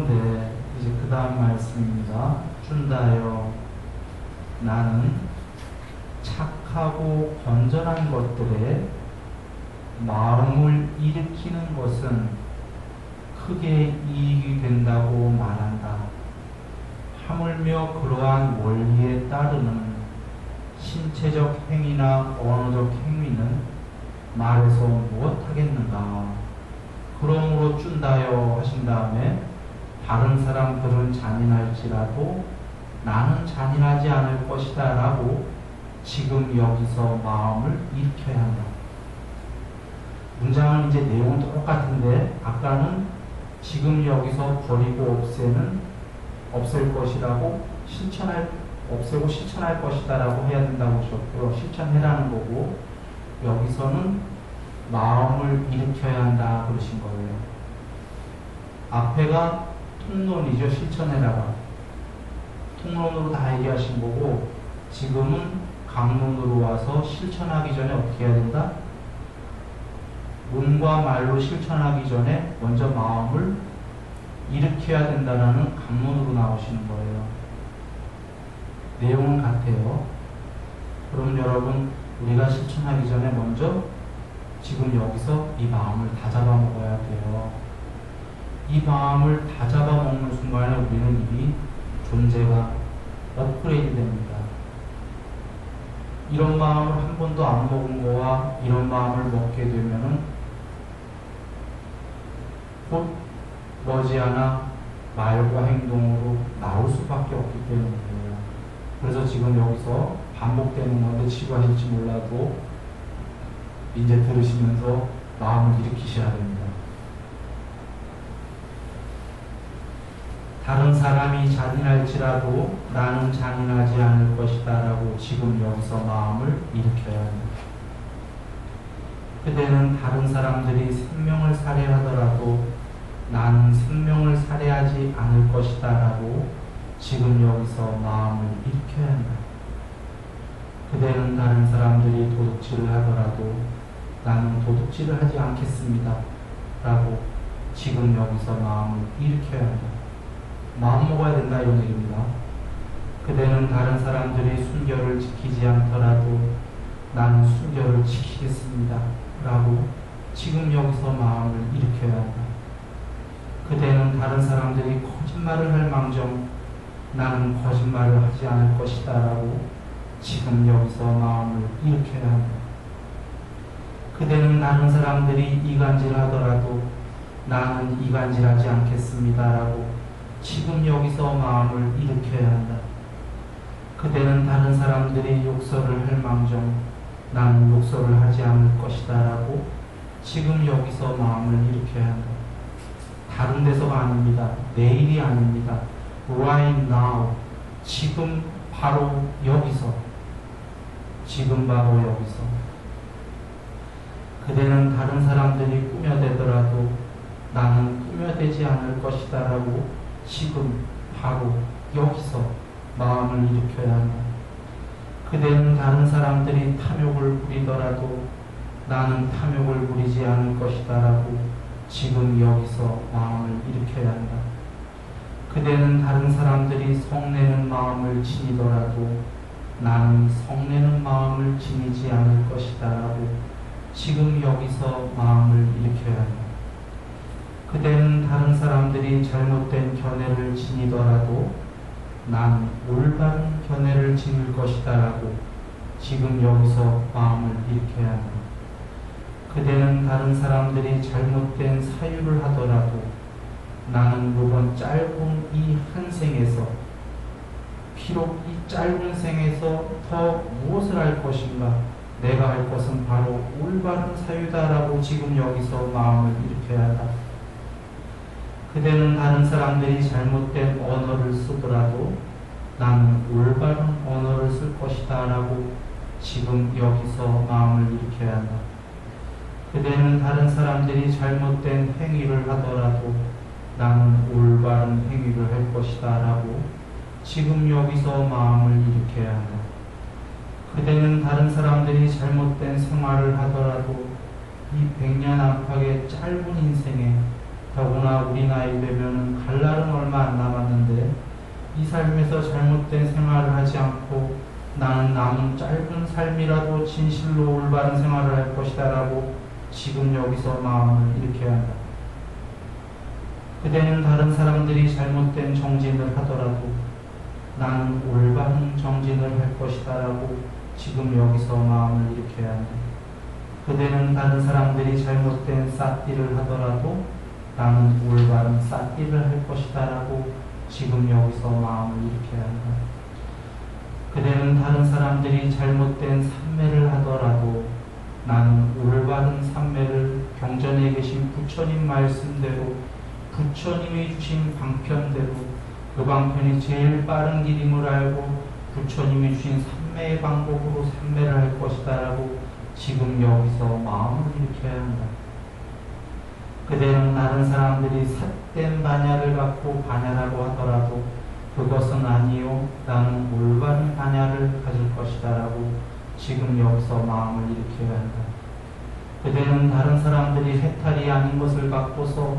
그런데 이제 그 다음 말씀입니다. 준다여 나는 착하고 건전한 것들에 마음을 일으키는 것은 크게 이익이 된다고 말한다. 하물며 그러한 원리에 따르는 신체적 행위나 언어적 행위는 말해서 무엇하겠는가. 그러므로 준다여 하신 다음에 다른 사람들은 잔인할지라도 나는 잔인하지 않을 것이다 라고 지금 여기서 마음을 일으켜야 한다. 문장은 이제 내용은 똑같은데 아까는 지금 여기서 버리고 없앨 것이라고 없애고 실천할 것이다 라고 해야 된다고 하셨고요. 실천해라는 거고, 여기서는 마음을 일으켜야 한다 그러신 거예요. 앞에가 통론이죠. 실천해라가 통론으로 다 얘기하신 거고, 지금은 강론으로 와서 실천하기 전에 어떻게 해야 된다? 문과 말로 실천하기 전에 먼저 마음을 일으켜야 된다는 강론으로 나오시는 거예요. 내용은 같아요. 그럼 여러분, 우리가 실천하기 전에 먼저 지금 여기서 이 마음을 다 잡아먹어야 돼요. 이 마음을 다 잡아먹는 순간에 우리는 이미 존재가 업그레이드 됩니다. 이런 마음을 한 번도 안 먹은 거와 이런 마음을 먹게 되면은 곧 머지않아 말과 행동으로 나올 수밖에 없기 때문이에요. 그래서 지금 여기서 반복되는 건데 치부하실지 몰라도 이제 들으시면서 마음을 일으키셔야 됩니다. 다른 사람이 잔인할지라도 나는 잔인하지 않을 것이다 라고 지금 여기서 마음을 일으켜야 합니다. 그대는 다른 사람들이 생명을 살해하더라도 나는 생명을 살해하지 않을 것이다 라고 지금 여기서 마음을 일으켜야 한다. 그대는 다른 사람들이 도둑질을 하더라도 나는 도둑질을 하지 않겠습니다 라고 지금 여기서 마음을 일으켜야 한다. 마음 먹어야 된다 이런 얘기입니다. 그대는 다른 사람들이 순결을 지키지 않더라도 나는 순결을 지키겠습니다 라고 지금 여기서 마음을 일으켜야 한다. 그대는 다른 사람들이 거짓말을 할 망정 나는 거짓말을 하지 않을 것이다 라고 지금 여기서 마음을 일으켜야 한다. 그대는 다른 사람들이 이간질하더라도 나는 이간질하지 않겠습니다 라고 지금 여기서 마음을 일으켜야 한다. 그대는 다른 사람들이 욕설을 할 망정 나는 욕설을 하지 않을 것이다 라고 지금 여기서 마음을 일으켜야 한다. 다른 데서가 아닙니다. 내일이 아닙니다. Right now. 지금 바로 여기서. 지금 바로 여기서. 그대는 다른 사람들이 꾸며대더라도 나는 꾸며대지 않을 것이다 라고 지금 바로 여기서 마음을 일으켜야 한다. 그대는 다른 사람들이 탐욕을 부리더라도 나는 탐욕을 부리지 않을 것이다 라고 지금 여기서 마음을 일으켜야 한다. 그대는 다른 사람들이 성내는 마음을 지니더라도 나는 성내는 마음을 지니지 않을 것이다 라고 지금 여기서 마음을 일으켜야 한다. 그대는 다른 사람들이 잘못된 견해를 지니더라도 난 올바른 견해를 지닐 것이다 라고 지금 여기서 마음을 일으켜야 한다. 그대는 다른 사람들이 잘못된 사유를 하더라도 나는 이번 짧은 이 한 생에서 비록 이 짧은 생에서 더 무엇을 할 것인가 내가 할 것은 바로 올바른 사유다라고 지금 여기서 마음을 일으켜야 한다. 그대는 다른 사람들이 잘못된 언어를 쓰더라도 나는 올바른 언어를 쓸 것이다 라고 지금 여기서 마음을 일으켜야 한다. 그대는 다른 사람들이 잘못된 행위를 하더라도 나는 올바른 행위를 할 것이다 라고 지금 여기서 마음을 일으켜야 한다. 그대는 다른 사람들이 잘못된 생활을 하더라도 이 백년 안팎의 짧은 인생에 더구나 우리 나이 되면은 갈 날은 얼마 안 남았는데 이 삶에서 잘못된 생활을 하지 않고 나는 남은 짧은 삶이라도 진실로 올바른 생활을 할 것이다 라고 지금 여기서 마음을 일으켜야 한다. 그대는 다른 사람들이 잘못된 정진을 하더라도 나는 올바른 정진을 할 것이다 라고 지금 여기서 마음을 일으켜야 한다. 그대는 다른 사람들이 잘못된 쌌띠를 하더라도 나는 올바른 쌌띠를 할 것이다 라고 지금 여기서 마음을 일으켜야 한다. 그대는 다른 사람들이 잘못된 삼매를 하더라도 나는 올바른 삼매를 경전에 계신 부처님 말씀대로 부처님이 주신 방편대로 그 방편이 제일 빠른 길임을 알고 부처님이 주신 삼매의 방법으로 삼매를 할 것이다 라고 지금 여기서 마음을 일으켜야 한다. 그대는 다른 사람들이 삿된 반야를 갖고 반야라고 하더라도 그것은 아니요 나는 올바른 반야를 가질 것이다 라고 지금 여기서 마음을 일으켜야 한다. 그대는 다른 사람들이 해탈이 아닌 것을 갖고서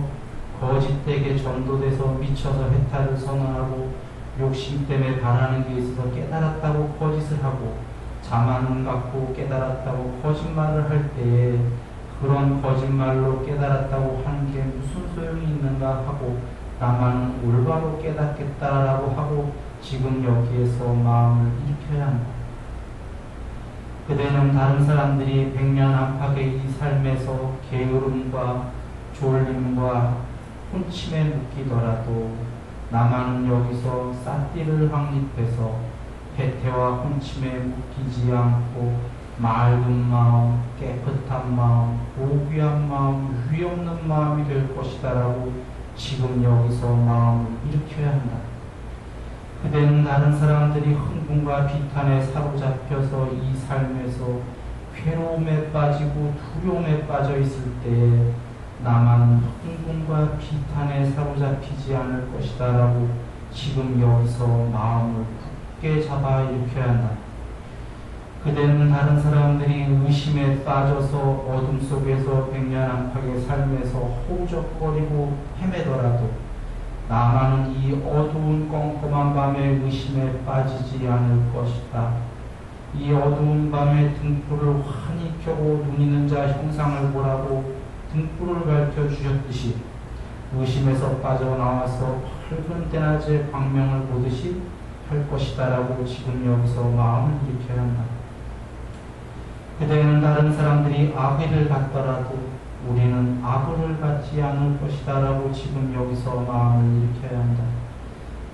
거짓되게 전도돼서 미쳐서 해탈을 선언하고 욕심 때문에 바라는 게 있어서 깨달았다고 거짓을 하고 자만을 갖고 깨달았다고 거짓말을 할 때에 그런 거짓말로 깨달았다고 하는 게 무슨 소용이 있는가 하고 나만은 올바로 깨닫겠다라고 하고 지금 여기에서 마음을 일으켜야 한다. 그대는 다른 사람들이 백년 안팎의 이 삶에서 게으름과 졸림과 혼침에 묶이더라도 나만은 여기서 쌌띠를 확립해서 배태와 혼침에 묶이지 않고 맑은 마음, 깨끗한 마음, 고귀한 마음, 위 없는 마음이 될 것이다 라고 지금 여기서 마음을 일으켜야 한다. 그대는 다른 사람들이 흥분과 비탄에 사로잡혀서 이 삶에서 괴로움에 빠지고 두려움에 빠져 있을 때에 나만은 흥분과 비탄에 사로잡히지 않을 것이다 라고 지금 여기서 마음을 굳게 잡아 일으켜야 한다. 그대는 다른 사람들이 의심에 빠져서 어둠 속에서 백년 안팎의 삶에서 허우적거리고 헤매더라도 나만은 이 어두운 껌껌한 밤에 의심에 빠지지 않을 것이다. 이 어두운 밤에 등불을 환히 켜고 눈 있는 자 형상을 보라고 등불을 밝혀주셨듯이 의심에서 빠져나와서 밝은 때낮의 광명을 보듯이 할 것이다 라고 지금 여기서 마음을 일으켜야 한다. 그대는 다른 사람들이 아비를 갖더라도 우리는 아부를 갖지 않을 것이다 라고 지금 여기서 마음을 일으켜야 한다.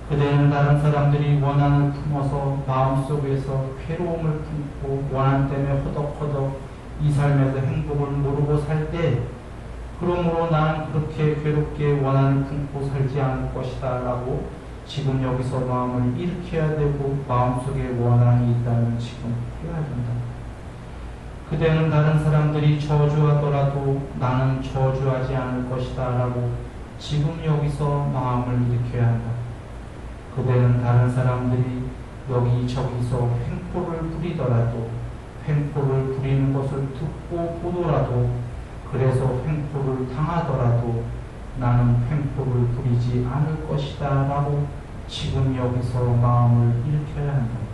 그대는 다른 사람들이 원한을 품어서 마음속에서 괴로움을 품고 원한 때문에 허덕허덕 이 삶에서 행복을 모르고 살 때 그러므로 나는 그렇게 괴롭게 원한을 품고 살지 않을 것이다 라고 지금 여기서 마음을 일으켜야 되고 마음속에 원한이 있다면 지금 해야 된다. 그대는 다른 사람들이 저주하더라도 나는 저주하지 않을 것이다 라고 지금 여기서 마음을 일으켜야 한다. 그대는 다른 사람들이 여기저기서 횡포를 부리더라도 횡포를 부리는 것을 듣고 보더라도 그래서 횡포를 당하더라도 나는 횡포를 부리지 않을 것이다 라고 지금 여기서 마음을 일으켜야 한다.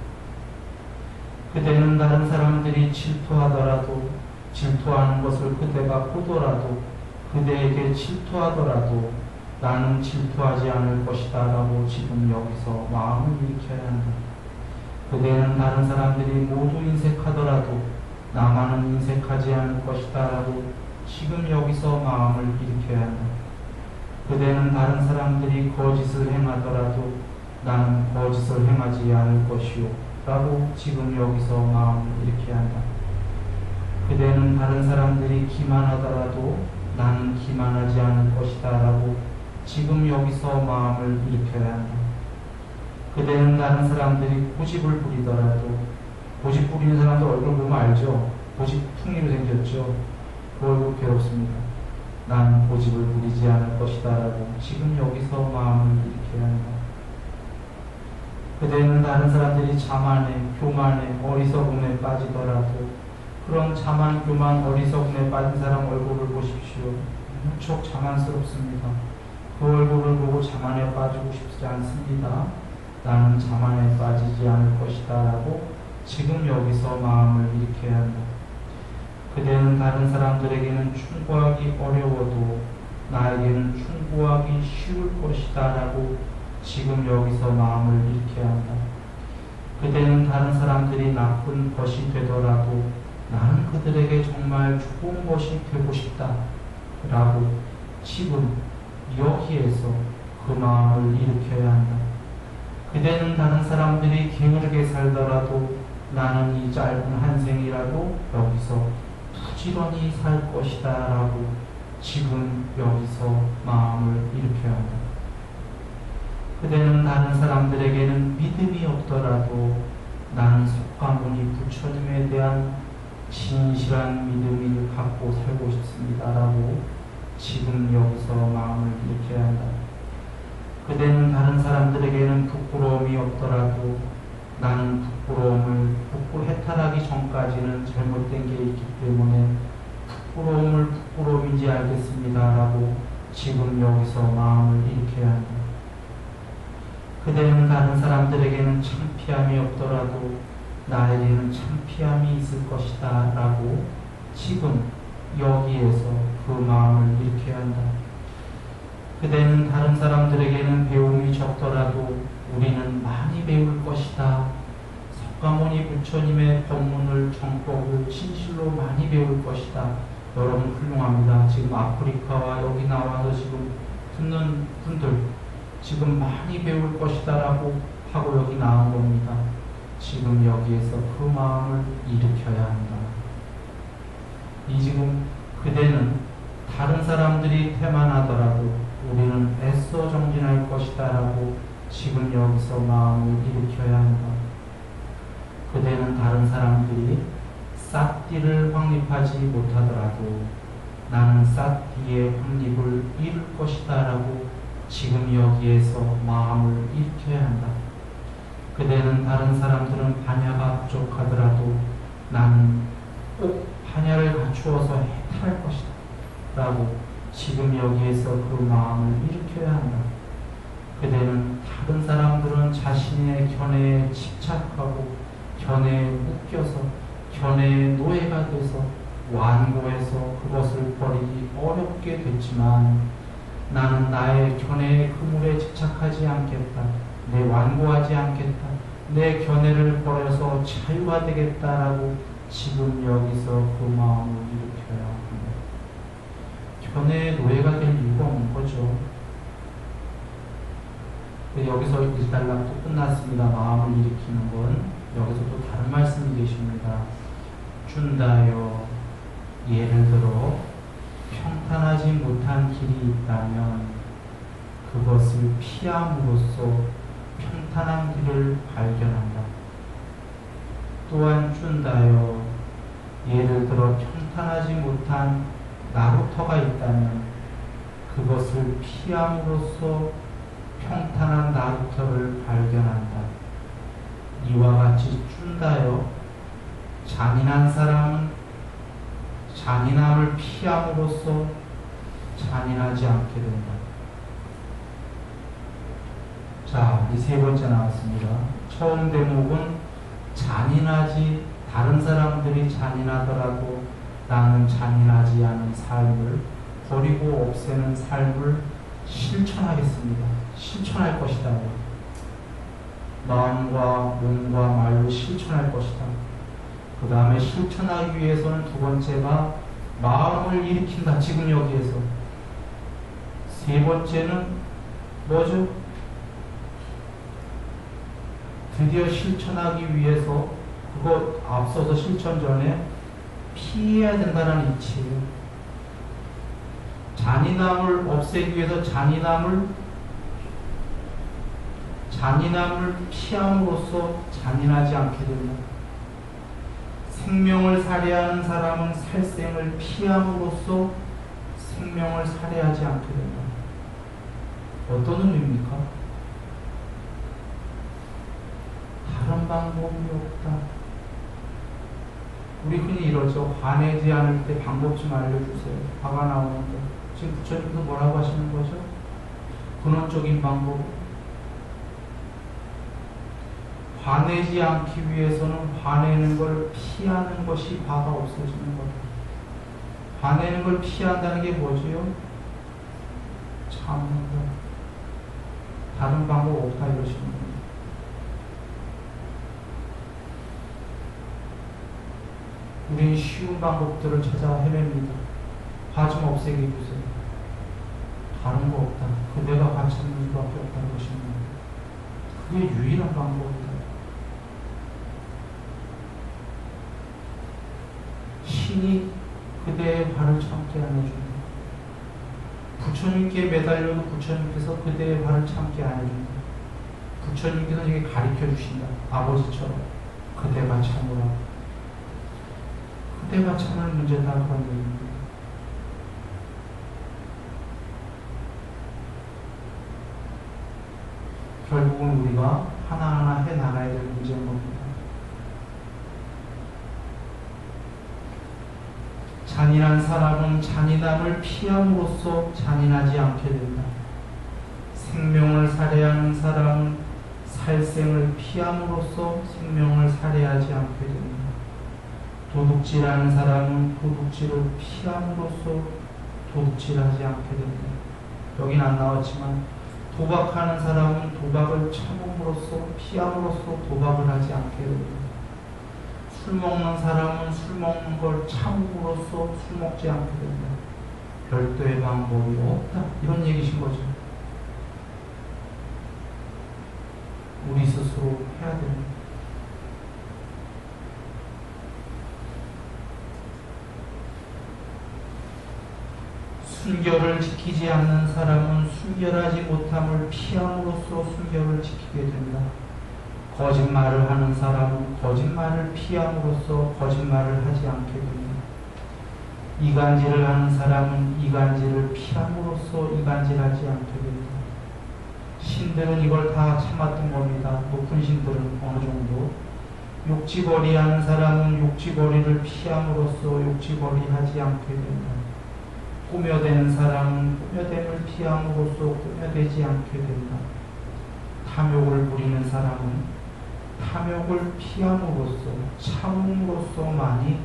그대는 다른 사람들이 질투하더라도 질투하는 것을 그대가 보더라도 그대에게 질투하더라도 나는 질투하지 않을 것이다 라고 지금 여기서 마음을 일으켜야 한다. 그대는 다른 사람들이 모두 인색하더라도 나만은 인색하지 않을 것이다 라고 지금 여기서 마음을 일으켜야 한다. 그대는 다른 사람들이 거짓을 행하더라도 나는 거짓을 행하지 않을 것이요 라고 지금 여기서 마음을 일으켜야 한다. 그대는 다른 사람들이 기만하더라도 나는 기만하지 않을 것이다 라고 지금 여기서 마음을 일으켜야 한다. 그대는 다른 사람들이 고집을 부리더라도 고집 부리는 사람들 얼굴 보면 알죠? 고집풍이로 생겼죠? 그 얼굴 괴롭습니다. 나는 고집을 부리지 않을 것이다 라고 지금 여기서 마음을 일으켜야 한다. 그대는 다른 사람들이 자만에, 교만에, 어리석음에 빠지더라도 그런 자만, 교만, 어리석음에 빠진 사람 얼굴을 보십시오. 무척 자만스럽습니다. 그 얼굴을 보고 자만에 빠지고 싶지 않습니다. 나는 자만에 빠지지 않을 것이다 라고 지금 여기서 마음을 일으켜야 한다. 그대는 다른 사람들에게는 충고하기 어려워도 나에게는 충고하기 쉬울 것이다 라고 지금 여기서 마음을 일으켜야 한다. 그대는 다른 사람들이 나쁜 것이 되더라도 나는 그들에게 정말 좋은 것이 되고 싶다 라고 지금 여기에서 그 마음을 일으켜야 한다. 그대는 다른 사람들이 게으르게 살더라도 나는 이 짧은 한 생이라도 여기서 부지런히 살 것이다 라고 지금 여기서 마음을 일으켜야 한다. 그대는 다른 사람들에게는 믿음이 없더라도 나는 석가모니 부처님에 대한 진실한 믿음을 갖고 살고 싶습니다 라고 지금 여기서 마음을 일으켜야 한다. 그대는 다른 사람들에게는 부끄러움이 없더라도 나는 해탈하기 전까지는 잘못된 게 있기 때문에 부끄러움을 부끄러움인지 알겠습니다 라고 지금 여기서 마음을 일으켜야 한다. 그대는 다른 사람들에게는 창피함이 없더라도 나에게는 창피함이 있을 것이다 라고 지금 여기에서 그 마음을 일으켜야 한다. 그대는 다른 사람들에게는 배움이 적더라도 우리는 많이 배울 것이다. 석가모니 부처님의 법문을 정법을 진실로 많이 배울 것이다. 여러분 훌륭합니다. 지금 아프리카와 여기 나와서 지금 듣는 분들 지금 많이 배울 것이다 라고 하고 여기 나온 겁니다. 지금 여기에서 그 마음을 일으켜야 한다. 지금 그대는 다른 사람들이 태만하더라도 우리는 애써 정진할 것이다 라고 지금 여기서 마음을 일으켜야 한다. 그대는 다른 사람들이 싹띠를 확립하지 못하더라도 나는 싹띠의 확립을 이룰 것이다 라고 지금 여기에서 마음을 일으켜야 한다. 그대는 다른 사람들은 반야가 부족하더라도 나는 꼭 반야를 갖추어서 해탈할 것이다 라고 지금 여기에서 그 마음을 일으켜야 한다. 그대는 다른 사람들은 자신의 견해에 집착하고 견해에 묶여서 견해의 노예가 돼서 완고해서 그것을 버리기 어렵게 됐지만 나는 나의 견해의 그물에 집착하지 않겠다. 내 완고하지 않겠다. 내 견해를 버려서 자유가 되겠다라고 지금 여기서 그 마음을 일으켜야 합니다. 견해의 노예가 될 이유가 없는 거죠. 여기서 일단락도 끝났습니다. 마음을 일으키는 건 여기서 또 다른 말씀이 계십니다. 준다여 예를 들어 평탄하지 못한 길이 있다면 그것을 피함으로써 평탄한 길을 발견한다. 또한 준다여 예를 들어 평탄하지 못한 나루터가 있다면 그것을 피함으로써 평탄한 나루터를 발견한다. 이와 같이 준다여 잔인한 사람은 잔인함을 피함으로써 잔인하지 않게 된다. 자, 이 세 번째 나왔습니다. 처음 대목은 다른 사람들이 잔인하더라도 나는 잔인하지 않은 삶을 버리고 없애는 삶을 실천하겠습니다. 실천할 것이다. 마음과 몸과 말로 실천할 것이다. 그 다음에 실천하기 위해서는 두 번째가 마음을 일으킨다. 지금 여기에서. 세 번째는 뭐죠? 드디어 실천하기 위해서 그거 앞서서 실천 전에 피해야 된다는 이치예요. 잔인함을 없애기 위해서 잔인함을 피함으로써 잔인하지 않게 된다. 생명을 살해하는 사람은 살생을 피함으로써 생명을 살해하지 않게 된다. 어떤 의미입니까? 다른 방법이 없다. 우리 흔히 이러죠. 화내지 않을 때 방법 좀 알려주세요. 화가 나오는데 지금 부처님도 뭐라고 하시는 거죠? 근원적인 방법. 화내지 않기 위해서는 화내는 걸 피하는 것이 화가 없어지는 거다. 화내는 걸 피한다는 게 뭐지요? 참는다. 다른 방법 없다 이러시는 거예요. 우리는 쉬운 방법들을 찾아 헤맵니다. 화 좀 없애게 해주세요. 다른 거 없다. 그대가 화 참는 수밖에 없다고 그러시는 거예요. 그게 유일한 방법이다. 신이 그대의 화를 참게 안 해준다. 부처님께 매달려도 부처님께서 그대의 화를 참게 안 해준다. 부처님께서 이게 가르쳐 주신다. 아버지처럼 그대가 참으라. 그대가 참을 문제다 그런 얘기입니다. 결국은 우리가 하나하나 해나가야 될 문제인 겁니다. 잔인한 사람은 잔인함을 피함으로써 잔인하지 않게 된다. 생명을 살해하는 사람은 살생을 피함으로써 생명을 살해하지 않게 된다. 도둑질하는 사람은 도둑질을 피함으로써 도둑질하지 않게 된다. 여긴 안 나왔지만 도박하는 사람은 도박을 참음으로써 피함으로써 도박을 하지 않게 된다. 술 먹는 사람은 술 먹는 걸 참음으로써 술 먹지 않게 된다. 별도의 방법이 없다. 이런 얘기신 거죠. 우리 스스로 해야 됩니다. 순결을 지키지 않는 사람은 순결하지 못함을 피함으로써 순결을 지키게 된다. 거짓말을 하는 사람은 거짓말을 피함으로써 거짓말을 하지 않게 된다. 이간질을 하는 사람은 이간질을 피함으로써 이간질하지 않게 된다. 신들은 이걸 다 참았던 겁니다. 높은 신들은 어느 정도. 욕지거리 하는 사람은 욕지거리를 피함으로써 욕지거리 하지 않게 된다. 꾸며대는 사람은 꾸며댐을 피함으로써 꾸며대지 않게 된다. 탐욕을 부리는 사람은 탐욕을 피함으로써 참음으로써만이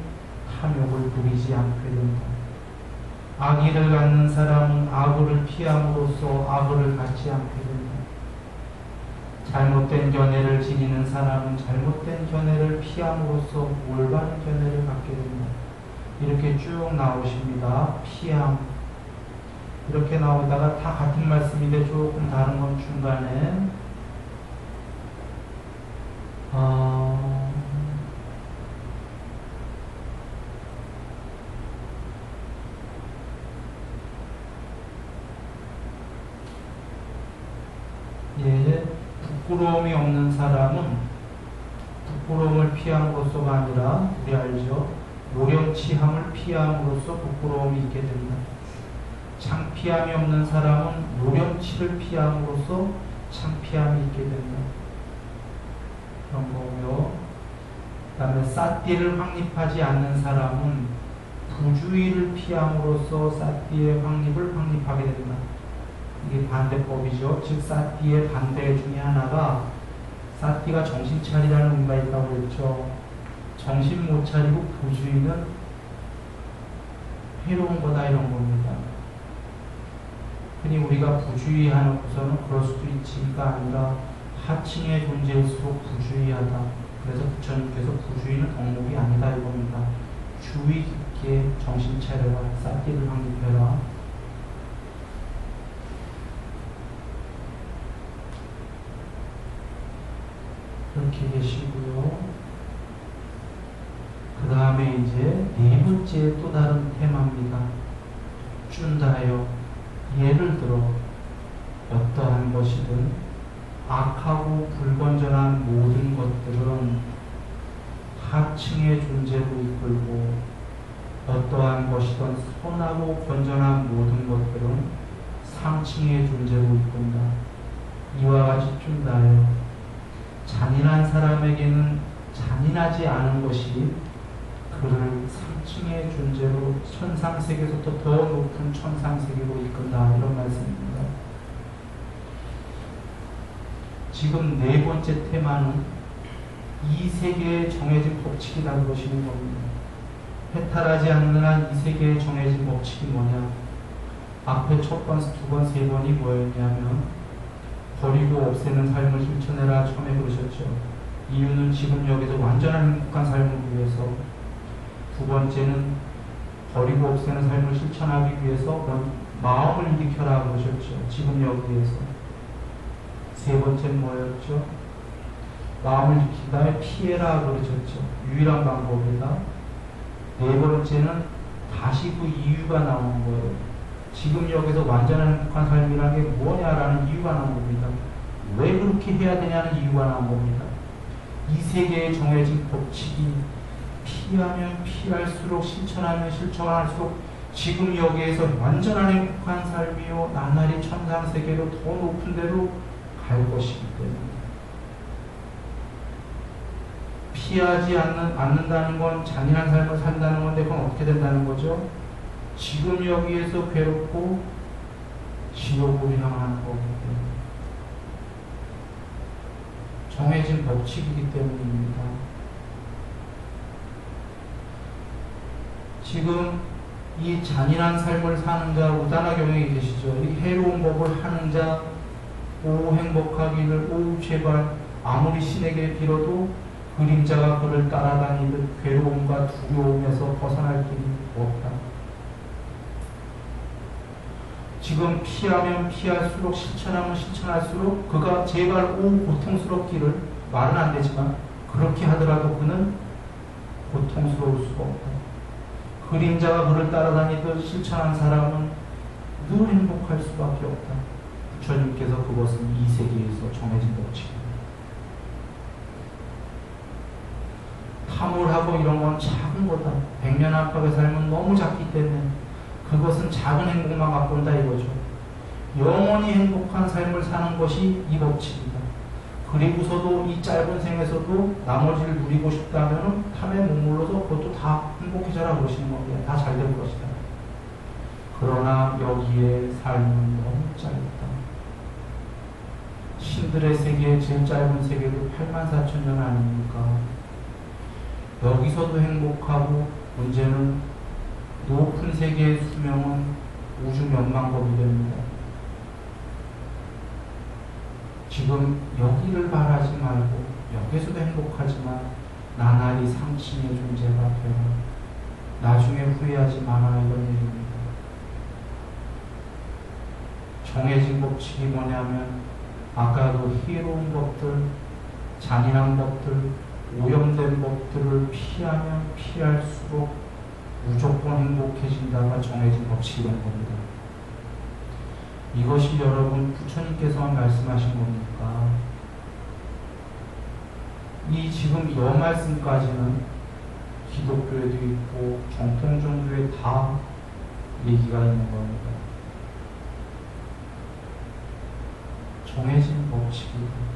탐욕을 부리지 않게 된다. 악의를 갖는 사람은 악의를 피함으로써 악의를 갖지 않게 된다. 잘못된 견해를 지니는 사람은 잘못된 견해를 피함으로써 올바른 견해를 갖게 된다. 이렇게 쭉 나오십니다. 피함. 이렇게 나오다가 다 같은 말씀인데 조금 다른 건 중간에 부끄러움이 없는 사람은 부끄러움을 피함으로써가 아니라 우리 알죠? 노렴치함을 피함으로써 부끄러움이 있게 된다. 창피함이 없는 사람은 노렴치를 피함으로써 창피함이 있게 된다. 그런 거고요. 그 다음에 삿띠를 확립하지 않는 사람은 부주의를 피함으로써 삿띠의 확립을 확립하게 된다. 이게 반대법이죠. 즉 삿띠의 반대 중에 하나가 삿띠가 정신 차리라는 의미가 있다고 그랬죠. 정신 못 차리고 부주의는 해로운 거다 이런 겁니다. 흔히 우리가 부주의하고서는 그럴 수도 있지가 아니라 하층의 존재일수록 부주의하다. 그래서 부처님께서 부주의는 덕목이 아니다 이겁니다. 주의 깊게 정신 차려라. 삿띠를 확립해라. 그렇게 계시고요. 그 다음에 이제 네 번째 또 다른 테마입니다. 준다요. 예를 들어 어떠한 것이든 악하고 불건전한 모든 것들은 하층의 존재로 이끌고 어떠한 것이든 선하고 건전한 모든 것들은 상층의 존재로 이끈다. 이와 같이 준다요. 잔인한 사람에게는 잔인하지 않은 것이 그를 상층의 존재로 천상세계에서부터 더 높은 천상세계로 이끈다, 이런 말씀입니다. 지금 네 번째 테마는 이 세계에 정해진 법칙이라는 것이는 겁니다. 해탈하지 않는 한 이 세계에 정해진 법칙이 뭐냐? 앞에 첫 번, 두 번, 세 번이 뭐였냐면 버리고 없애는 삶을 실천해라, 처음에 그러셨죠. 이유는 지금 여기서 완전한 행복한 삶을 위해서. 두 번째는 버리고 없애는 삶을 실천하기 위해서 마음을 일으켜라 그러셨죠. 지금 여기에서. 세 번째는 뭐였죠? 마음을 일으킨 다음에 피해라 그러셨죠. 유일한 방법이다. 네 번째는 다시 그 이유가 나오는 거예요. 지금 여기서 완전한 행복한 삶이라는 게 뭐냐라는 이유가 나온 겁니다. 왜 그렇게 해야 되냐는 이유가 나온 겁니다. 이 세계에 정해진 법칙이 피하면 피할수록, 실천하면 실천할수록 지금 여기에서 완전한 행복한 삶이요 나날이 천상세계로 더 높은 데로 갈 것이기 때문에. 피하지 않는다는 건 잔인한 삶을 산다는 건데, 그건 어떻게 된다는 거죠? 지금 여기에서 괴롭고 지옥으로 향하는 거기 때문에. 정해진 법칙이기 때문입니다. 지금 이 잔인한 삶을 사는 자, 우다나 경영에 계시죠. 이 해로운 법을 하는 자, 오 행복하기를, 오 제발, 아무리 신에게 빌어도 그림자가 그를 따라다니듯 괴로움과 두려움에서 벗어날 길이 없다. 지금 피하면 피할수록, 실천하면 실천할수록 그가 제발 오 고통스럽기를, 말은 안 되지만 그렇게 하더라도 그는 고통스러울 수가 없다. 그림자가 그를 따라다니듯 실천한 사람은 늘 행복할 수밖에 없다. 부처님께서 그것은 이 세계에서 정해진 법칙입니다. 탐욕하고 이런 건 작은 거다. 백년 안팎의 삶은 너무 작기 때문에 그것은 작은 행복만 갖고 온다 이거죠. 영원히 행복한 삶을 사는 것이 이 법칙이다. 그리고서도 이 짧은 생에서도 나머지를 누리고 싶다면 탐에 머물러서 그것도 다 행복해져라 그러시는 겁니다. 다 잘 될 것이다. 그러나 여기에 삶은 너무 짧다. 신들의 세계, 제일 짧은 세계도 84,000년 아닙니까? 여기서도 행복하고, 문제는 높은 세계의 수명은 우주 몇만법이 됩니다. 지금 여기를 바라지 말고 여기서도 행복하지만 나날이 상층의 존재가 되라. 나중에 후회하지 마라, 이런 얘기입니다. 정해진 법칙이 뭐냐면 아까도 희로운 법들, 잔인한 법들, 오염된 법들을 피하면 피할수록 무조건 행복해진다가 정해진 법칙이 된 겁니다. 이것이 여러분 부처님께서만 말씀하신 겁니까? 이 지금 이 말씀까지는 기독교에도 있고 정통 종교에 다 얘기가 있는 겁니다. 정해진 법칙이다.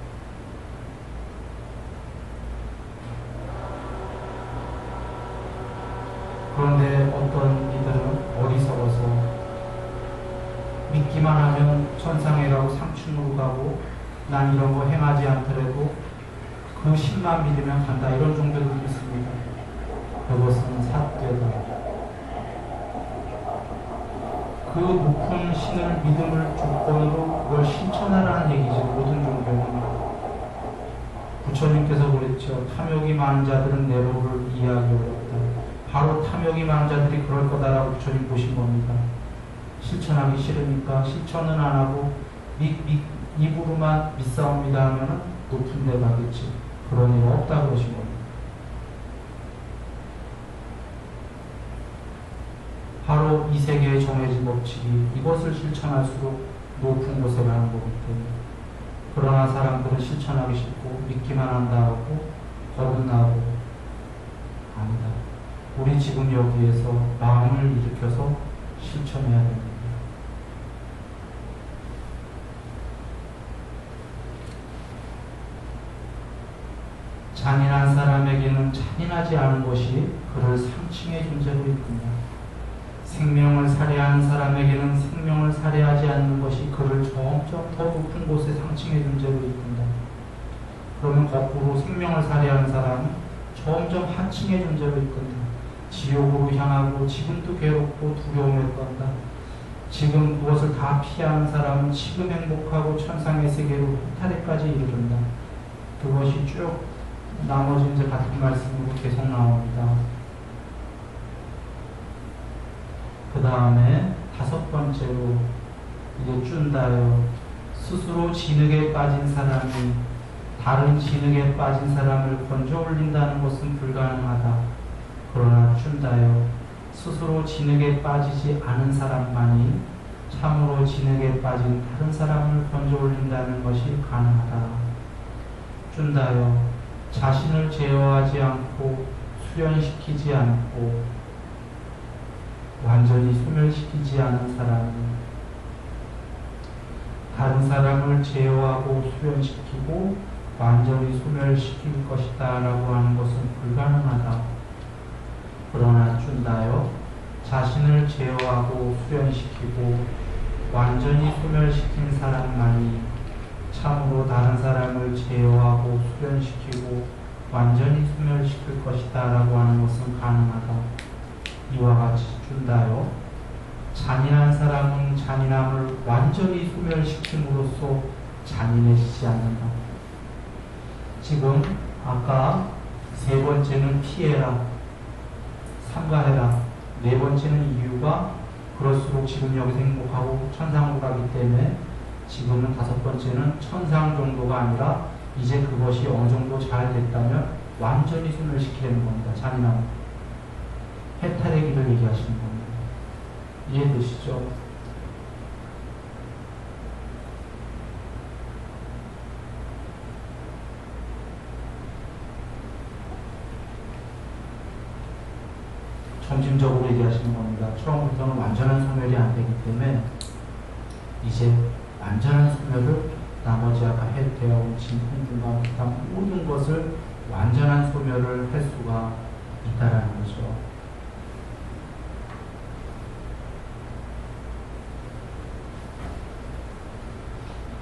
그런데 어떤 이들은 어리석어서 믿기만 하면 천상에 가고 상층으로 가고, 난 이런 거 행하지 않더라도 그 신만 믿으면 간다, 이런 종교도 있습니다. 그것은 삿되다. 그 높은 신을 믿음을 조건으로 그걸 실천하라는 얘기죠. 모든 종교는. 부처님께서 그랬죠. 탐욕이 많은 자들은 내 법을 이해하기 어렵다. 바로 탐욕이 많은 자들이 그럴 거다라고 부처님 보신 겁니다. 실천하기 싫으니까 실천은 안 하고 입으로만 믿사옵니다 하면은 높은 데 가겠지. 그런 일 없다고 그러신 겁니다. 바로 이 세계에 정해진 법칙이 이것을 실천할수록 높은 곳에 가는 거기 때문에. 그러나 사람들은 실천하기 싫고 믿기만 한다 하고 겁은 나고, 아니다. 우리 지금 여기에서 마음을 일으켜서 실천해야 됩니다. 잔인한 사람에게는 잔인하지 않은 것이 그를 상층의 존재로 이끈다. 생명을 살해하는 사람에게는 생명을 살해하지 않는 것이 그를 점점 더 높은 곳에 상층의 존재로 이끈다. 그러면 거꾸로 생명을 살해하는 사람은 점점 하층의 존재로 이끈다. 지옥으로 향하고 지금도 괴롭고 두려움에 떤다. 지금 무엇을 다 피하는 사람은 지금 행복하고 천상의 세계로 해탈에까지 이르른다. 그것이 쭉 나머지 이제 같은 말씀으로 계속 나옵니다. 그 다음에 다섯 번째로 이제 쭌다요. 스스로 진흙에 빠진 사람이 다른 진흙에 빠진 사람을 건져 올린다는 것은 불가능하다. 그러나 쭌다요. 스스로 진흙에 빠지지 않은 사람만이 참으로 진흙에 빠진 다른 사람을 건져 올린다는 것이 가능하다. 쭌다요. 자신을 제어하지 않고 수련시키지 않고 완전히 소멸시키지 않은 사람은 다른 사람을 제어하고 수련시키고 완전히 소멸시킬 것이다 라고 하는 것은 불가능하다. 그러나 쭌다요. 자신을 제어하고 수련시키고 완전히 소멸시킨 사람만이 참으로 다른 사람을 제어하고 수련시키고 완전히 소멸시킬 것이다 라고 하는 것은 가능하다. 이와 같이 쭌다요. 잔인한 사람은 잔인함을 완전히 소멸시킴으로써 잔인해지지 않는다. 지금 아까 세 번째는 피해라, 삼가해라. 네 번째는 이유가 그럴수록 지금 여기서 행복하고 천상으로 가기 때문에 지금은 다섯 번째는 천상 정도가 아니라 이제 그것이 어느 정도 잘 됐다면 완전히 소멸시키려는 겁니다. 잔인함. 해탈의 길을 얘기하시는 겁니다. 이해되시죠? 점진적으로 얘기하시는 겁니다. 처음부터는 완전한 소멸이 안 되기 때문에 이제 완전한 소멸을 나머지 아까 해태하고 진풍분과 기타 모든 것을 완전한 소멸을 할 수가 있다라는 거죠.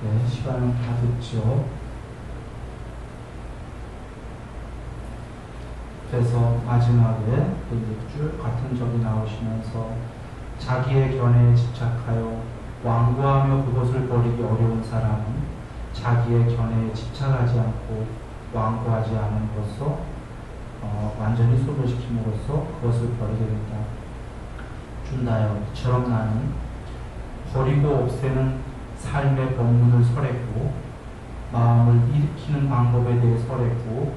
네, 시간은 다 됐죠. 그래서 마지막에 쭉 같은 적이 나오시면서 자기의 견해에 집착하여 완고하며 그것을 버리기 어려운 사람은 자기의 견해에 집착하지 않고 완고하지 않은 것으로 완전히 소멸시킴으로써 그것을 버리게 된다. 쭌다요. 이처럼 나는 버리고 없애는 삶의 법문을 설했고 마음을 일으키는 방법에 대해 설했고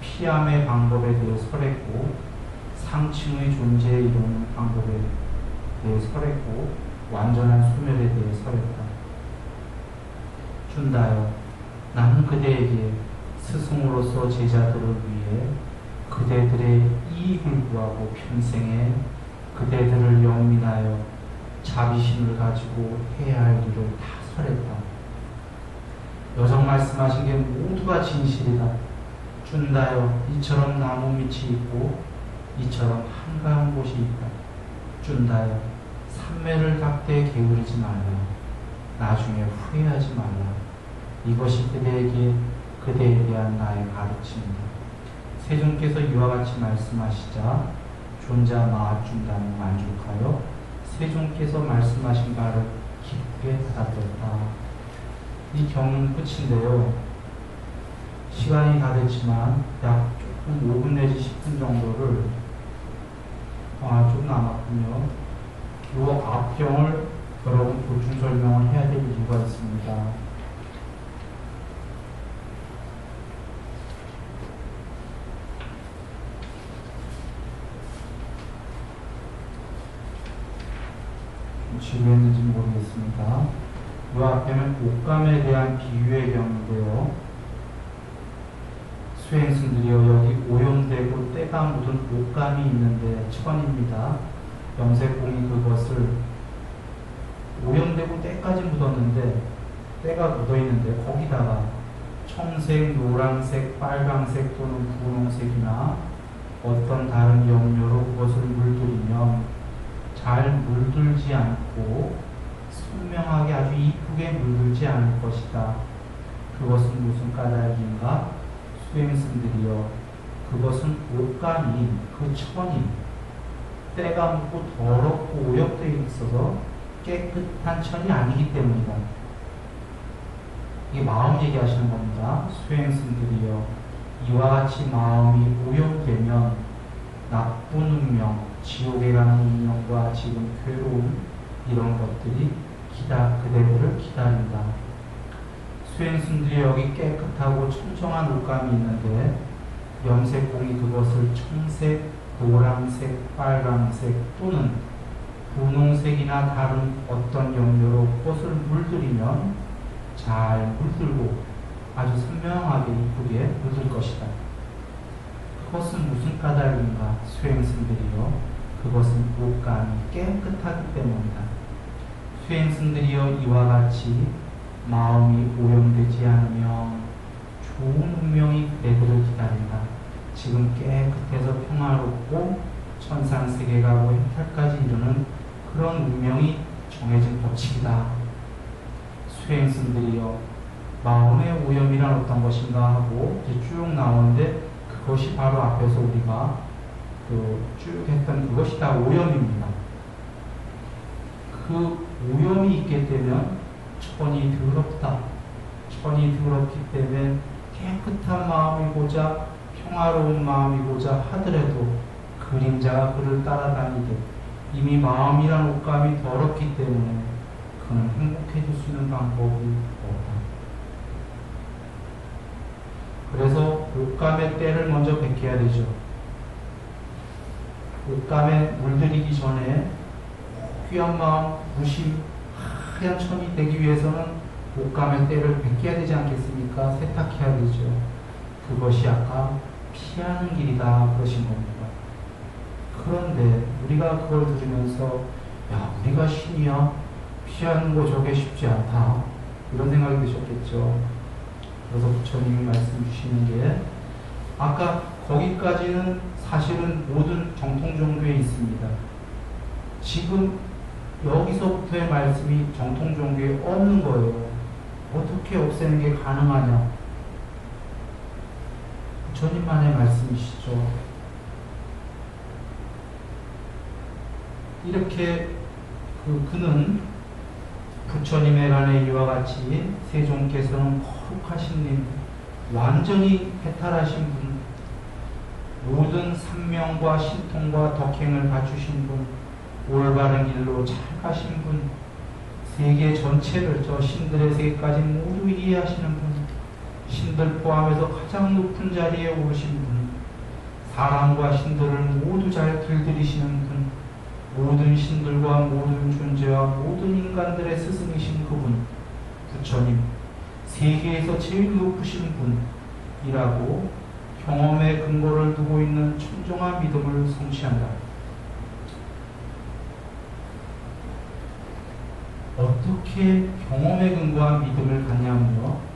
피함의 방법에 대해 설했고 상층의 존재에 이르는 방법에 대해 설했고 완전한 소멸에 대해 설했다. 쭌다요. 나는 그대에게 스승으로서 제자들을 위해 그대들의 이익을 구하고 평생에 그대들을 영민하여 자비심을 가지고 해야 할 일을 다 설했다. 여정 말씀하신 게 모두가 진실이다. 쭌다요. 이처럼 나무 밑이 있고 이처럼 한가한 곳이 있다. 쭌다요. 삼매를 닦되 게으르지 말라. 나중에 후회하지 말라. 이것이 그대에 대한 나의 가르침이다. 세존께서 이와 같이 말씀하시자 존자 마아쭌다는 만족하여 세존께서 말씀하신 바를 기쁘게 받아들였다. 이 경은 끝인데요. 시간이 다 됐지만 약 조금 5분 내지 10분 정도를 좀 남았군요. 이 앞경을 여러분 보충 설명을 해야 될 이유가 있습니다. 지루했는지 모르겠습니다. 이 앞에는 옷감에 대한 비유의 경우인데요. 수행승들이요, 여기 오염되고 때가 묻은 옷감이 있는데 천입니다. 염색공이 그것을 오염되고 때까지 묻었는데 때가 묻어있는데 거기다가 청색, 노란색, 빨강색 또는 분홍색이나 어떤 다른 염료로 그것을 물들이면 잘 물들지 않고 선명하게 아주 이쁘게 물들지 않을 것이다. 그것은 무슨 까닭인가? 수행승들이여, 그것은 옷감이, 그 천이 때가 묻고 더럽고 오염되어 있어서 깨끗한 천이 아니기 때문이다. 이게 마음 얘기하시는 겁니다. 수행승들이여, 이와 같이 마음이 오염되면 나쁜 운명, 지옥에 가는 운명과 지금 괴로운 이런 것들이 그대들을 기다린다. 수행승들이 여기 깨끗하고 청정한 옷감이 있는데 염색공이 그것을 청색, 노란색, 빨간색 또는 분홍색이나 다른 어떤 염료로 꽃을 물들이면 잘 물들고 아주 선명하게 이쁘게 물들 것이다. 그것은 무슨 까닭인가? 수행승들이여, 그것은 옷감이 깨끗하기 때문이다. 수행승들이여, 이와 같이 마음이 오염되지 않으면 좋은 운명이 그대들을 기다린다. 지금 깨끗해서 평화롭고 천상세계 가고 해탈까지 이르는 그런 운명이 정해진 법칙이다. 수행승들이여, 마음의 오염이란 어떤 것인가 하고 이제 쭉 나오는데 그것이 바로 앞에서 우리가 쭉 했던 그것이 다 오염입니다. 그 오염이 있게 되면 천이 더럽다. 천이 더럽기 때문에 깨끗한 마음이고자 평화로운 마음이고자 하더라도 그림자가 그를 따라다니게 이미 마음이란 옷감이 더럽기 때문에 그는 행복해질 수 있는 방법이 없다. 그래서 옷감의 때를 먼저 베껴야 되죠. 옷감에 물들이기 전에 귀한 마음, 무심, 하얀 천이 되기 위해서는 옷감의 때를 베껴야 되지 않겠습니까? 세탁해야 되죠. 그것이 아까 피하는 길이다 그러신 겁니다. 그런데 우리가 그걸 들으면서 야, 우리가 신이야? 피하는 거 저게 쉽지 않다. 이런 생각이 드셨겠죠. 그래서 부처님이 말씀 주시는 게 아까 거기까지는 사실은 모든 정통 종교에 있습니다. 지금 여기서부터의 말씀이 정통 종교에 없는 거예요. 어떻게 없애는 게 가능하냐? 부처님만의 말씀이시죠. 이렇게 그는 부처님에 관해 이와 같이 세종께서는 거룩하신 님, 완전히 해탈하신 분, 모든 산명과 신통과 덕행을 갖추신 분, 올바른 길로 잘 가신 분, 세계 전체를 저 신들의 세계까지 모두 이해하시는 분, 신들 포함해서 가장 높은 자리에 오르신 분, 사람과 신들을 모두 잘 길들이시는 분, 모든 신들과 모든 존재와 모든 인간들의 스승이신 그분, 부처님, 세계에서 제일 높으신 분이라고 경험의 근거를 두고 있는 청정한 믿음을 성취한다. 어떻게 경험에 근거한 믿음을 갖냐면요.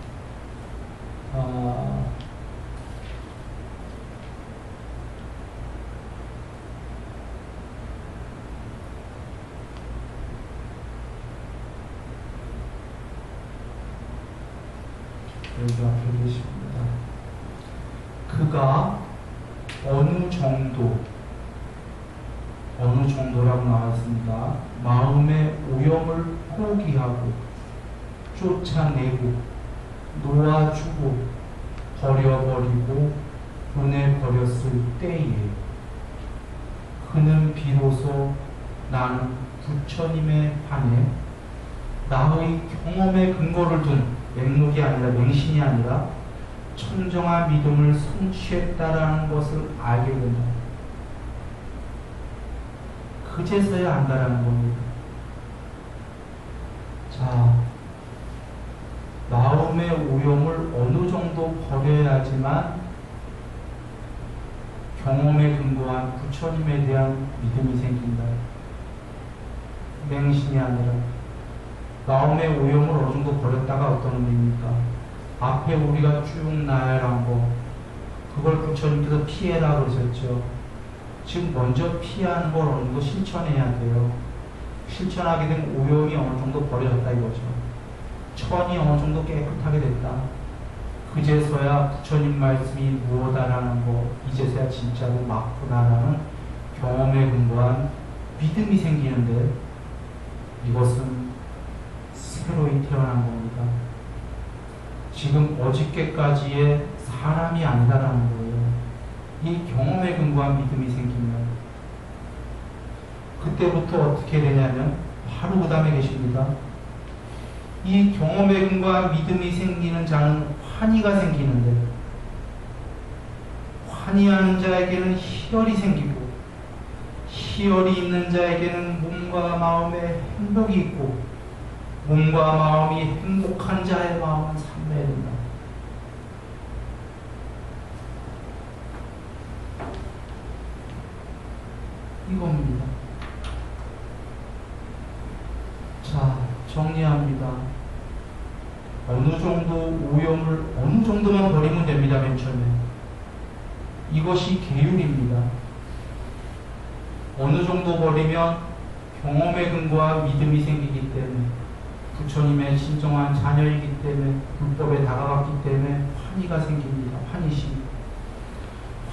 여기 앞에 계십니다. 그가 어느 정도라고 나와 있습니다. 마음의 오염을 포기하고 쫓아내고 놓아주고 버려버리고 보내버렸을 때에 그는 비로소 나는 부처님에 반해 나의 경험의 근거를 둔 맹목이 아니라 맹신이 아니라 청정한 믿음을 성취했다라는 것을 알게 된다. 그제서야 안다라는 겁니다. 자, 마음의 오염을 어느 정도 버려야지만 경험에 근거한 부처님에 대한 믿음이 생긴다. 맹신이 아니라 마음의 오염을 어느 정도 버렸다가 어떤 의미입니까? 앞에 우리가 쭉 나열한 거 그걸 부처님께서 피해라 그러셨죠. 지금 먼저 피하는 걸 어느 정도 실천해야 돼요. 실천하게 되면 오염이 어느 정도 버려졌다 이거죠. 천이 어느 정도 깨끗하게 됐다. 그제서야 부처님 말씀이 무엇다라는 거, 이제서야 진짜로 맞구나라는 경험에 근거한 믿음이 생기는데, 이것은 새로이 태어난 겁니다. 지금 어저께까지의 사람이 아니다라는 거예요. 이 경험에 근거한 믿음이 생기면 그때부터 어떻게 되냐면 바로 그 다음에 계십니다. 이 경험에 근거한 믿음이 생기는 자는 환희가 생기는데, 환희하는 자에게는 희열이 생기고, 희열이 있는 자에게는 몸과 마음에 행복이 있고, 몸과 마음이 행복한 자의 마음은 삼매된다. 이겁니다. 자, 정리합니다. 어느 정도 오염을 어느 정도만 버리면 됩니다. 맨 처음에 이것이 계율입니다. 어느 정도 버리면 경험에 근거한 믿음이 생기기 때문에, 부처님의 진정한 자녀이기 때문에, 불법에 다가갔기 때문에 환희가 생깁니다.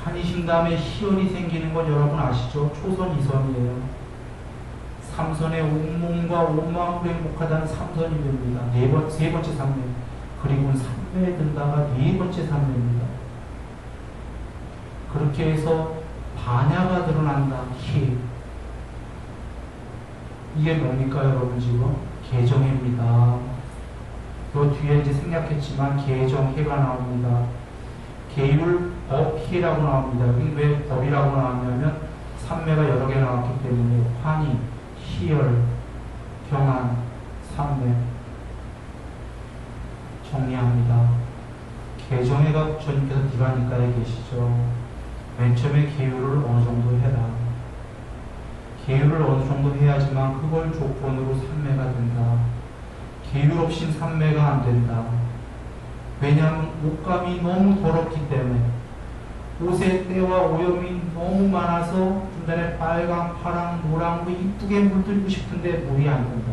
환희심 다음에 희열이 생기는 건 여러분 아시죠? 초선 2선이에요. 3선의 온몸과 온 마음으로 행복하다는 3선이 됩니다. 세 번째 삼매. 그리고 3매에 든다가 네 번째 삼매입니다. 그렇게 해서 반야가 드러난다. 이게 뭡니까 여러분? 지금 개정해입니다. 요 뒤에 이제 생략했지만 개정해가 나옵니다. 계율 법해라고 나옵니다. 왜 법이라고 나왔냐면 삼매가 여러 개 나왔기 때문에 환희, 희열, 경안, 삼매. 정리합니다. 개정해가 부처님께서 디바니까에 계시죠. 맨 처음에 계율을 어느 정도 해라. 계율을 어느 정도 해야지만 그걸 조건으로 삼매가 된다. 계율 없인 삼매가 안 된다. 왜냐하면 옷감이 너무 더럽기 때문에, 옷의 때와 오염이 너무 많아서 중간에 빨강, 파랑, 노랑으로 이쁘게 물들이고 싶은데 물이 안 된다.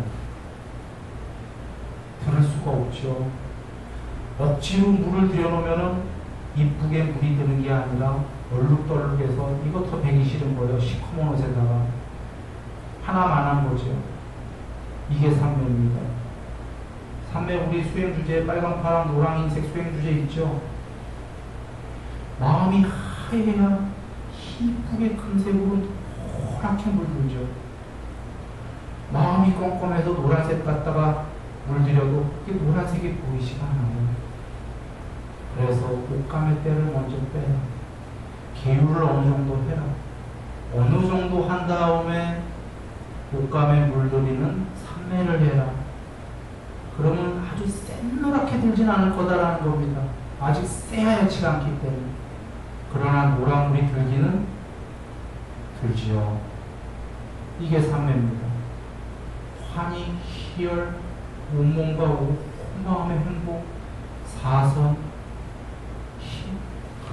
들을 수가 없죠. 억지로 물을 들여놓으면 이쁘게 물이 드는 게 아니라 얼룩덜룩해서 이거 더 배기 싫은 거예요. 시커먼 옷에다가 하나만한 거죠. 이게 삼매입니다. 삼매 우리 수행 주제 빨강, 파랑, 노랑, 흰색 수행 주제 있죠. 마음이 하얘야 이쁘게 금색으로 노랗게 물들죠. 마음이 껌껌해서 노란색 갖다가 물들여도 그게 노란색이 보이지가 않아요. 그래서 옷감의 때를 먼저 빼라. 계율을 어느 정도 해라. 어느 정도 한 다음에 옷감에 물들이는 삼매를 해라. 그러면 아주 샛노랗게 들진 않을 거다라는 겁니다. 아직 새하얗지가 않기 때문에. 그러나 노란물이 들기는 들지요. 이게 삼매입니다. 환희, 희열, 온몸과 온 마음의 행복, 사선,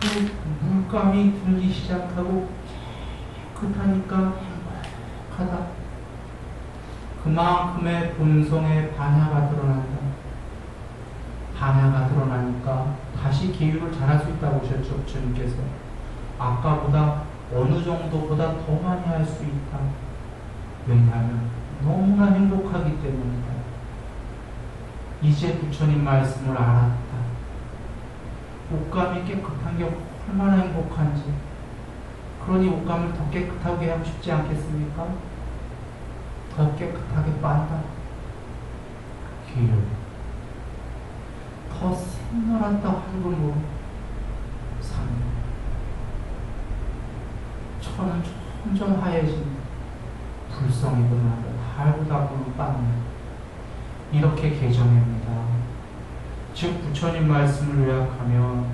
그 물감이 들기 시작하고 깨끗하니까 행복하다. 그만큼의 본성의 반야가 드러난다. 반야가 드러나니까 다시 계율을 잘할 수 있다고 하셨죠. 부처님께서 아까보다 어느 정도보다 더 많이 할 수 있다. 왜냐하면 너무나 행복하기 때문이다. 이제 부처님 말씀을 알았다. 옷감이 깨끗한 게 얼마나 행복한지. 그러니 옷감을 더 깨끗하게 하고 싶지 않겠습니까? 더 깨끗하게 빤다. 계율. 더 샛노랗다 황금으로 삼매. 천은 점점 하얘진다. 불성이 드러난다. 달고다 보는 빤다. 이렇게 개정합니다. 즉 부처님 말씀을 요약하면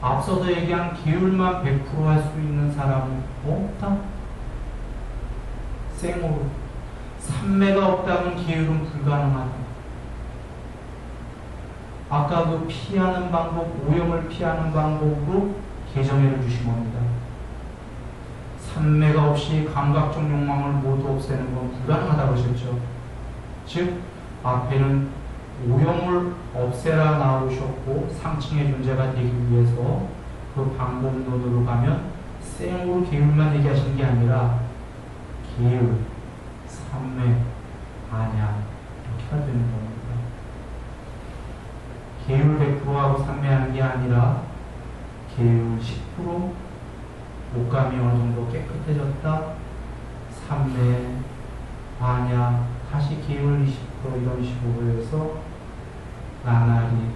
앞서도 얘기한 계율만 100% 할 수 있는 사람은 없다. 생으로 삼매가 없다면 계율은 불가능하다. 아까 그 피하는 방법, 오염을 피하는 방법으로 개정해를 주신 겁니다. 삼매가 없이 감각적 욕망을 모두 없애는 건 불가능하다고 하셨죠. 즉 앞에는 오염을 없애라 나오셨고 상층의 존재가 되기 위해서 그 방법론으로 가면 생으로 계율만 얘기하시는 게 아니라 계율, 삼매, 안약 이렇게가 되는 겁니다. 계율 100%하고 삼매하는 게 아니라 계율 10%, 옷감이 어느 정도 깨끗해졌다, 삼매, 안약, 다시 계율 20% 이런 식으로 해서 나날이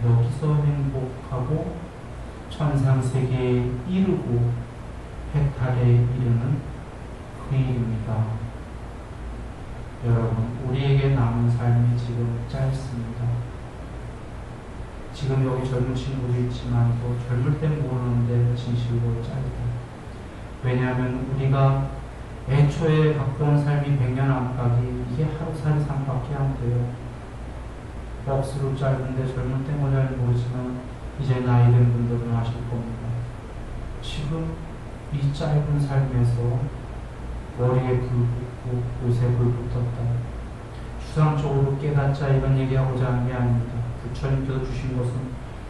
여기서 행복하고 천상세계에 이르고 해탈에 이르는 그 일입니다. 여러분, 우리에게 남은 삶이 지금 짧습니다. 지금 여기 젊은 친구도 있지만 또 젊을 땐 모르는데 진실로 짧다. 왜냐하면 우리가 애초에 갖고 온 삶이 100년 안팎이 이게 하루살이 삶밖에 안 돼요. 억수로 짧은데 젊을 때 뭐냐를 모르지만 이제 나이 든 분들은 아실 겁니다. 지금 이 짧은 삶에서 머리에 불 붙고 옷에 불 붙었다. 추상적으로 깨닫자 이런 얘기하고자 하는 게 아닙니다. 부처님께서 주신 것은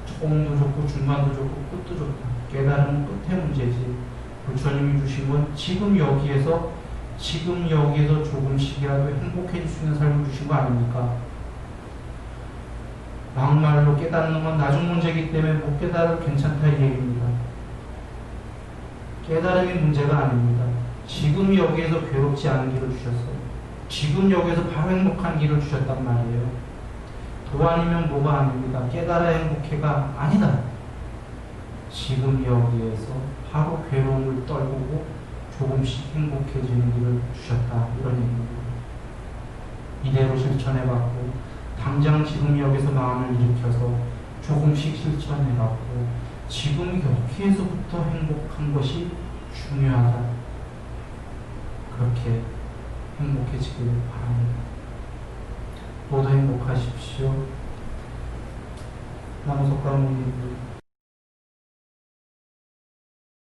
초음도 좋고 중간도 좋고 끝도 좋다. 깨달음은 끝의 문제지. 부처님이 주신 건 지금 여기에서 조금씩이라도 행복해질 수 있는 삶을 주신 거 아닙니까? 막말로 깨닫는 건 나중 문제이기 때문에 못 깨달아도 괜찮다 이 얘기입니다. 깨달음이 문제가 아닙니다. 지금 여기에서 괴롭지 않은 길을 주셨어요. 지금 여기에서 바로 행복한 길을 주셨단 말이에요. 도 아니면 뭐가 아닙니다. 깨달아야 행복해가 아니다. 지금 여기에서 바로 괴로움을 떨구고 조금씩 행복해지는 길을 주셨다. 이런 얘기입니다. 이대로 실천해봤고 당장 지금 여기서 마음을 일으켜서 조금씩 실천해봤고 지금 여기에서부터 행복한 것이 중요하다. 그렇게 행복해지길 바랍니다. 모두 행복하십시오. 나무석가모님